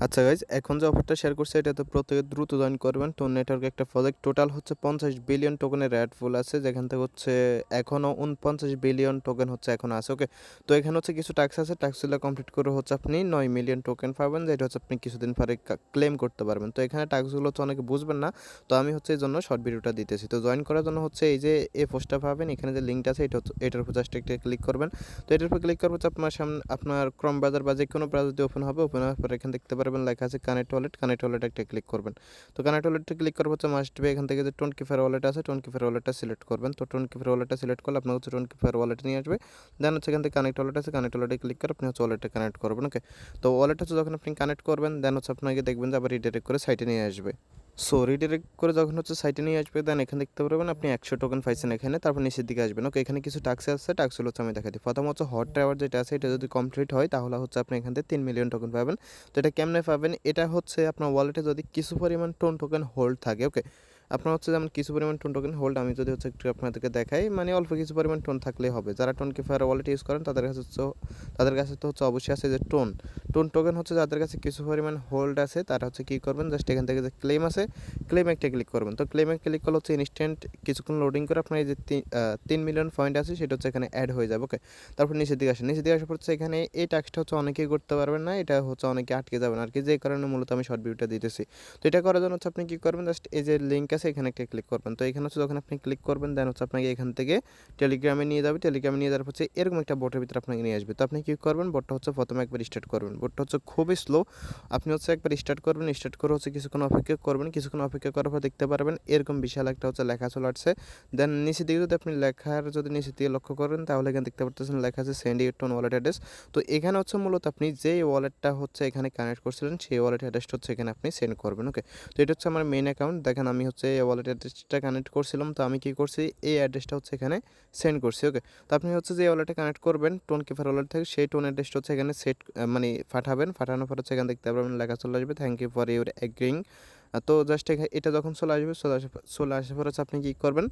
আচ্ছা গাইজ, এখন যে অফারটা শেয়ার করছে এটাতে প্রত্যেকে দ্রুত জয়েন করবেন। টোন নেটওয়ার্ক একটা প্রজেক্ট, টোটাল হচ্ছে 50 বিলিয়ন টোকেনের রেট ফুল আছে, যেখান থেকে হচ্ছে এখনও 49 বিলিয়ন টোকেন হচ্ছে এখন আছে। ওকে, তো এখানে হচ্ছে কিছু টাস্ক আছে, টাস্কগুলো কমপ্লিট করে হচ্ছে আপনি 9 মিলিয়ন টোকেন পাবেন, যেটা হচ্ছে আপনি কিছুদিন পরে ক্লেম করতে পারবেন। তো এখানে টাস্কগুলো হচ্ছে অনেকে বুঝবেন না, তো আমি হচ্ছে এই জন্য শর্ট ভিডিওটা দিতেছি। তো জয়েন করার জন্য হচ্ছে এই যে এই পোস্টটা পাবেন, এখানে যে লিঙ্কটা আছে এটার উপর জাস্ট একটা ক্লিক করবেন। তো এটার উপর ক্লিক করার হচ্ছে আপনার সামনে আপনার ক্রোম ব্রাউজার বা যে কোনো ব্রাউজার দিয়ে ওপেন হবে। ওপেন হওয়ার পর এখানে দেখতে পারবেন লেখা আছে কানেক্ট ওয়ালেট। কানেক্ট ওয়ালেট একটা ক্লিক করবেন। তো কানেক্ট ওয়ালেটটা ক্লিক করার হচ্ছে মাস্ট বি এখান থেকে যে টোন কিপার ওয়ালেট আছে, টোন কিপার ওয়ালেটটা সিলেক্ট করবেন। তো টোন কিপার ওয়ালেটটা সিলেক্ট করলে আপনার হচ্ছে টোন কিপার ওয়ালেট নিয়ে আসবে। দেন হচ্ছে এখান থেকে কানেক্ট ওয়ালেট আছে, কানেক্ট ওয়ালেটে ক্লিক করে আপনি হচ্ছে ওয়ালেটটা কানেক্ট করবেন। ওকে, তো ওয়ালেট হচ্ছে যখন আপনি কানেক্ট করবেন দেন হচ্ছে আপনাকে দেখবেন যে আবার রিডাইরেক্ট করে সাইটে নিয়ে আসবে। সো রিডাইরেক্ট করে যখন হচ্ছে সাইটে নিয়ে আসবে দেন এখানে দেখতে পারবেন আপনি 100 টোকেন পাইছেন এখানে। তারপর নিচের দিকে আসবেন। ওকে, এখানে কিছু টাস্ক আছে, টাস্কগুলো হচ্ছে আমি দেখাই দিই। প্রথম হচ্ছে হট টাওয়ার যেটা আছে, এটা যদি কমপ্লিট হয় তাহলে হচ্ছে আপনি এখান থেকে 3 মিলিয়ন টোকেন পাবেন। তো এটা কেমনে পাবেন? এটা হচ্ছে আপনার ওয়ালেটে যদি কিছু পরিমাণ টোকেন হোল্ড থাকে। ওকে, আপনার হচ্ছে যেমন কিছু পরিমাণ টোকেন হোল্ড, আমি যদি হচ্ছে একটু আপনাদেরকে দেখাই, মানে অল্প কিছু পরিমাণ টোন থাকলেই হবে। যারা টোন কিপার ওয়ালেট ইউজ করেন তাদের কাছে তো হচ্ছে অবশ্যই আছে যে টোন টোকেন হচ্ছে যাদের কাছে কিছু পরিমাণ হোল্ড আছে, তারা হচ্ছে কী করবেন, জাস্ট এখান থেকে যে ক্লেম আছে, ক্লেম একটা ক্লিক করবেন। তো ক্লেমে ক্লিক করলে হচ্ছে ইনস্ট্যান্ট কিছুক্ষণ লোডিং করে আপনার এই যে 3 মিলিয়ন পয়েন্ট আছে সেটা হচ্ছে এখানে অ্যাড হয়ে যাবে। ওকে, তারপর নিচের দিকে আসেন। নিচের দিকে আসার পর হচ্ছে এখানে এই টাস্কটা হচ্ছে অনেকেই করতে পারবেন না, এটা হচ্ছে অনেকে আটকে যাবেন আর কি, যে কারণে মূলত আমি শর্ট ভিডিওটা দিতেছি। তো এটা করার জন্য হচ্ছে আপনি কী করবেন, জাস্ট এই যে লিঙ্ক আছে এখানে একটা ক্লিক করবেন। তো এখানে হচ্ছে যখন আপনি ক্লিক করবেন দেন হচ্ছে আপনাকে এখান থেকে টেলিগ্রামে নিয়ে যাবে। টেলিগ্রামে নিয়ে যাওয়ার হচ্ছে এরকম একটা বোটের ভিতরে আপনাকে নিয়ে আসবে। তো আপনি কী করবেন, বোটটা হচ্ছে প্রথমে একবার স্টার্ট করবেন। বোটটা হচ্ছে খুবই স্লো, আপনি হচ্ছে একবার স্টার্ট করবেন। স্টার্ট করে হচ্ছে কিছুক্ষণ অপেক্ষা করবেন। কিছুক্ষণ অপেক্ষা করার পর দেখতে পারবেন এরকম বিশাল একটা হচ্ছে লেখা চলে আসছে। দেন নিচের দিকে যদি আপনি লেখার যদি নিচের দিকে লক্ষ্য করেন তাহলে এখানে দেখতে পাচ্ছেন লেখা আছে send your tone wallet address. তো এখানে হচ্ছে মূলত আপনি যেই ওয়ালেটটা হচ্ছে এখানে কানেক্ট করছিলেন সেই ওয়ালেট অ্যাড্রেসটা হচ্ছে এখানে আপনি সেন্ড করবেন। ওকে, তো এটা হচ্ছে আমার মেইন অ্যাকাউন্ট। দেখেন আমি হচ্ছে এই ওয়ালেট অ্যাড্রেসটা কানেক্ট করছিলাম, তো আমি কী করছি এই অ্যাড্রেসটা হচ্ছে এখানে সেন্ড করছি। ওকে, তো আপনি হচ্ছে যে ওয়ালেটে কানেক্ট করবেন টোন কিপার ওয়ালেট থেকে, সেই টোন অ্যাড্রেসটা হচ্ছে এখানে সেট মানে পাঠাবেন। পাঠানোর পর হচ্ছে এখানে দেখতে পারবেন লেখা চলে আসবে thank you for your agreeing. তো জাস্ট এটা যখন চলে আসবে, চলে আসার পর হচ্ছে আপনি কী করবেন,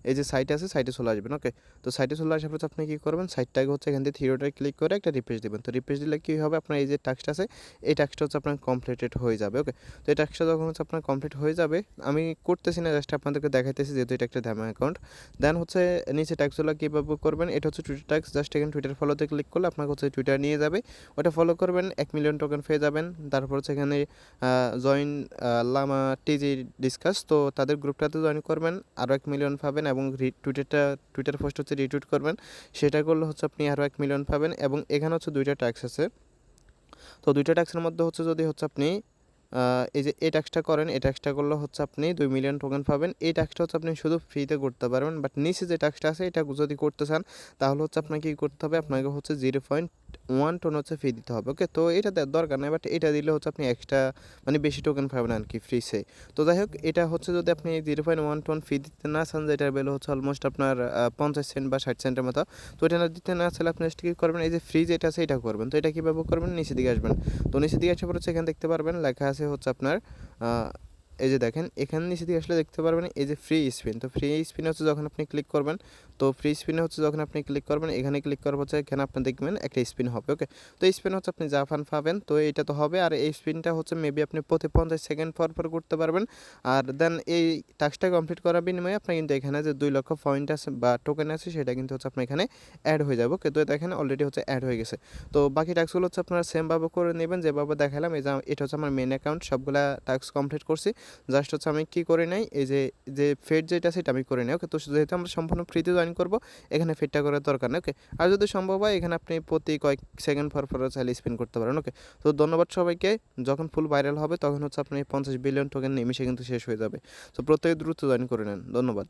এই যে সাইটে আছে সাইটে চলে আসবেন। ওকে, তো সাইটে চলে আসার পর আপনি কী করবেন, সাইটটাকে হচ্ছে এখান থেকে থিওটায় ক্লিক করে একটা রিফ্রেশ দেবেন। তো রিফ্রেশ দিলে কী হবে, আপনার এই যে টাস্কটা আছে এই টাস্কটা হচ্ছে আপনার কমপ্লিটেড হয়ে যাবে। ওকে, তো এই টাস্কটা যখন হচ্ছে আপনার কমপ্লিট হয়ে যাবে, আমি করতেছি না, জাস্ট আপনাদেরকে দেখাইতেছি যেহেতু এটা একটা ডেমো অ্যাকাউন্ট। দেন হচ্ছে নিচে ট্যাক্সগুলো কীভাবে করবেন, এটা হচ্ছে টুইটার ট্যাক্স। জাস্ট এখানে টুইটার ফলোতে ক্লিক করলে আপনাকে হচ্ছে টুইটার নিয়ে যাবে, ওটা ফলো করবেন, 1 মিলিয়ন টোকেন পেয়ে যাবেন। তারপর হচ্ছে এখানে জয়েন লামা টিজি ডিসকাস, তো তাদের গ্রুপটাতে জয়েন করবেন, আরও 1 মিলিয়ন পাবেন। এবং টুইটার পোস্ট হচ্ছে রিটুইট করবেন, সেটা করলে হচ্ছে আপনি আরও 1 মিলিয়ন পাবেন। এবং এখানে হচ্ছে 2টা ট্যাক্স আছে, তো 2টা ট্যাক্সের মধ্যে হচ্ছে যদি হচ্ছে আপনি এই যে এই ট্যাক্সটা করেন, এই ট্যাক্সটা করলে হচ্ছে আপনি 2 মিলিয়ন টোকেন পাবেন। এই ট্যাক্সটা হচ্ছে আপনি শুধু ফ্রিতে করতে পারবেন, বাট নিচে যে ট্যাক্সটা আছে এটা যদি করতে চান তাহলে হচ্ছে আপনাকে কী করতে হবে, আপনাকে হচ্ছে 0.1 টোন হচ্ছে ফি দিতে হবে। ওকে, তো এটা দরকার নেই, বাট এটা দিলে হচ্ছে আপনি এক্সট্রা মানে বেশি টোকেন পাবেন আর কি ফ্রিতে। তো যাই হোক, এটা হচ্ছে যদি আপনি 0.1 টোন ফি দিতে না চান, যেটার ভ্যালু হচ্ছে অলমোস্ট আপনার 50 সেন্ট বা 60 সেন্টের মতো, তো এটা না দিতে না চাইলে আপনি জাস্ট কী করবেন, এই যে ফ্রি যেটা আছে এটা করবেন। তো এটা কীভাবে করবেন, নিচে দিকে আসবেন। তো নিচের দিকে আসার পর হচ্ছে এখানে দেখতে পারবেন লেখা আছে হচ্ছে আপনার এই যে দেখেন এখানে নিচে দিকে আসলে দেখতে পারবেন এই যে ফ্রি স্পিন। তো ফ্রি স্পিন হচ্ছে যখন আপনি ক্লিক করবেন, তো ফ্রি স্পিনে হচ্ছে যখন আপনি ক্লিক করবেন, এখানে ক্লিক করার হচ্ছে এখানে আপনি দেখবেন একটা স্পিন হবে। ওকে, তো এই স্পিন হচ্ছে আপনি যা ফান পাবেন, তো এটা তো হবে। আর এই স্পিনটা হচ্ছে মেবি আপনি প্রতি 50 সেকেন্ড পর পর করতে পারবেন। আর দেন এই টাস্কটা কমপ্লিট করার বিনিময়ে আপনার কিন্তু এখানে যে 2 লক্ষ পয়েন্ট আছে বা টোকেন আছে সেটা কিন্তু হচ্ছে আপনার এখানে অ্যাড হয়ে যাবে। ওকে, তো দেখেন অলরেডি হচ্ছে অ্যাড হয়ে গেছে। তো বাকি টাস্কগুলো হচ্ছে আপনারা সেমভাবে করে নেবেন যেভাবে দেখালাম। এই যে এটা হচ্ছে আমার মেন অ্যাকাউন্ট, সবগুলা টাস্ক কমপ্লিট করছি। জাস্ট হচ্ছে আমি কী করে নাই, এই যে ফেড যেটা সেটা আমি করে নিই। ওকে, তো যেহেতু আমরা সম্পূর্ণ ফ্রিতে জয়েন করবো, এখানে ফেডটা করার দরকার নেই। ওকে, আর যদি সম্ভব হয় এখানে আপনি প্রতি কয়েক সেকেন্ড পর পর চাইলে স্পিন করতে পারেন। ওকে, তো ধন্যবাদ সবাইকে। যখন ফুল ভাইরাল হবে তখন হচ্ছে আপনি 50 বিলিয়ন টোকেন নিমিশে কিন্তু শেষ হয়ে যাবে। তো প্রত্যেকে দ্রুত জয়েন করে নেন। ধন্যবাদ।